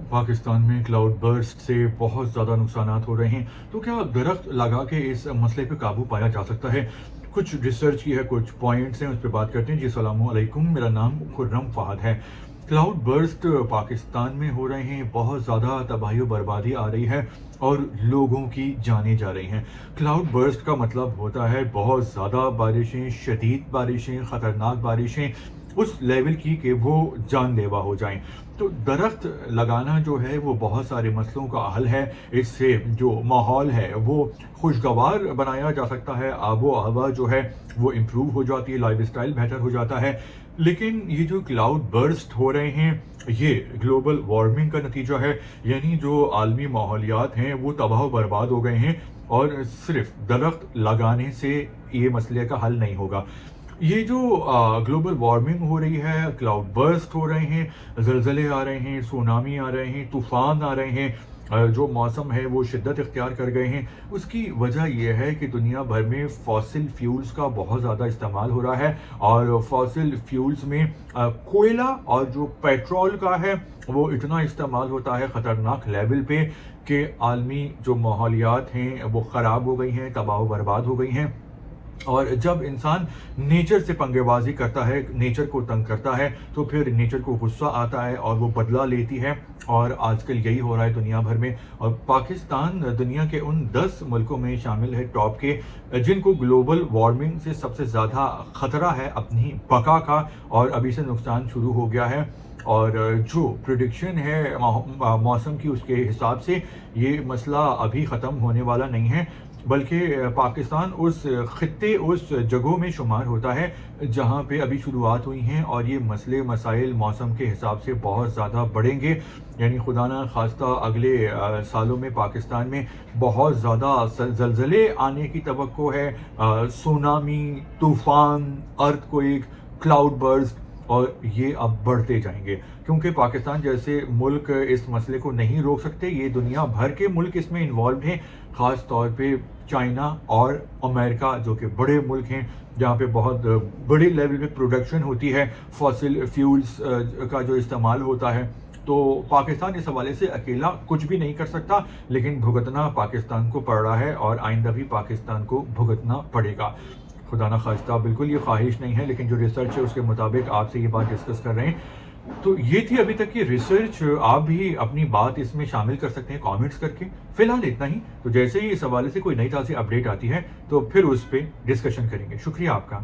पाकिस्तान में cloud burst से बहुत ज़्यादा नुकसानात हो रहे हैं, तो क्या दरख्त लगा के इस मसले पे काबू पाया जा सकता है? कुछ रिसर्च की है, कुछ पॉइंट्स हैं, उस पे बात करते हैं। जी अस्सलामु अलैकुम, मेरा नाम खुर्रम फ़हद है। क्लाउड बर्स्ट पाकिस्तान में हो रहे हैं, बहुत ज़्यादा तबाही और बर्बादी आ रही है और लोगों की जानें जा रही हैं। क्लाउड बर्स्ट का मतलब होता है बहुत ज़्यादा बारिशें, शदीद बारिशें, ख़तरनाक बारिशें, उस लेवल की कि वो जानलेवा हो जाएं। तो दरख्त लगाना जो है वो बहुत सारे मसलों का हल है। इससे जो माहौल है वो खुशगवार बनाया जा सकता है, आबो हवा जो है वो इम्प्रूव हो जाती है, लाइफ स्टाइल बेहतर हो जाता है। लेकिन ये जो क्लाउड बर्स्ट हो रहे हैं, ये ग्लोबल वार्मिंग का नतीजा है। यानी जो आलमी माहौलियात हैं वो तबाह बर्बाद हो गए हैं और सिर्फ दरख्त लगाने से ये मसले का हल नहीं होगा। ये जो ग्लोबल वार्मिंग हो रही है, क्लाउड बर्स्ट हो रहे हैं, ज़लज़ले आ रहे हैं, सुनामी आ रहे हैं, तूफ़ान आ रहे हैं, जो मौसम है वो शिद्दत इख्तियार कर गए हैं, उसकी वजह यह है कि दुनिया भर में फॉसिल फ्यूल्स का बहुत ज़्यादा इस्तेमाल हो रहा है। और फॉसिल फ्यूल्स में कोयला और जो पेट्रोल का है वो इतना इस्तेमाल होता है ख़तरनाक लेवल पे कि आलमी जो माहौलियात हैं वो ख़राब हो गई हैं, तबाह बर्बाद हो गई हैं। और जब इंसान नेचर से पंगेबाजी करता है, नेचर को तंग करता है, तो फिर नेचर को गुस्सा आता है और वो बदला लेती है। और आजकल यही हो रहा है दुनिया भर में। और पाकिस्तान दुनिया के उन 10 मुल्कों में शामिल है टॉप के, जिनको ग्लोबल वार्मिंग से सबसे ज़्यादा ख़तरा है अपनी बका का, और अभी से नुकसान शुरू हो गया है। और जो प्रिडिक्शन है मौसम की, उसके हिसाब से ये मसला अभी ख़त्म होने वाला नहीं है, बल्कि पाकिस्तान उस खित्ते, उस जगहों में शुमार होता है जहाँ पे अभी शुरुआत हुई हैं और ये मसले मसाइल मौसम के हिसाब से बहुत ज़्यादा बढ़ेंगे। यानी खुदा ना खास्ता अगले सालों में पाकिस्तान में बहुत ज़्यादा ज़लज़ले आने की तवक्को है, सुनामी, तूफ़ान, अर्थक्वेक, क्लाउड बर्स्ट, और ये अब बढ़ते जाएंगे क्योंकि पाकिस्तान जैसे मुल्क इस मसले को नहीं रोक सकते। ये दुनिया भर के मुल्क इसमें इन्वॉल्व हैं, ख़ास तौर पे चाइना और अमेरिका जो कि बड़े मुल्क हैं, जहाँ पे बहुत बड़े लेवल पे प्रोडक्शन होती है, फॉसिल फ्यूल्स का जो इस्तेमाल होता है। तो पाकिस्तान इस हवाले से अकेला कुछ भी नहीं कर सकता, लेकिन भुगतना पाकिस्तान को पड़ रहा है और आइंदा भी पाकिस्तान को भुगतना पड़ेगा। खुदा ना खास्ता, बिल्कुल ये ख्वाहिश नहीं है, लेकिन जो रिसर्च है उसके मुताबिक आपसे ये बात डिस्कस कर रहे हैं। तो ये थी अभी तक की रिसर्च। आप भी अपनी बात इसमें शामिल कर सकते हैं कमेंट्स करके। फिलहाल इतना ही। तो जैसे ही इस हवाले से कोई नई ताज़ी अपडेट आती है तो फिर उस पर डिस्कशन करेंगे। शुक्रिया आपका।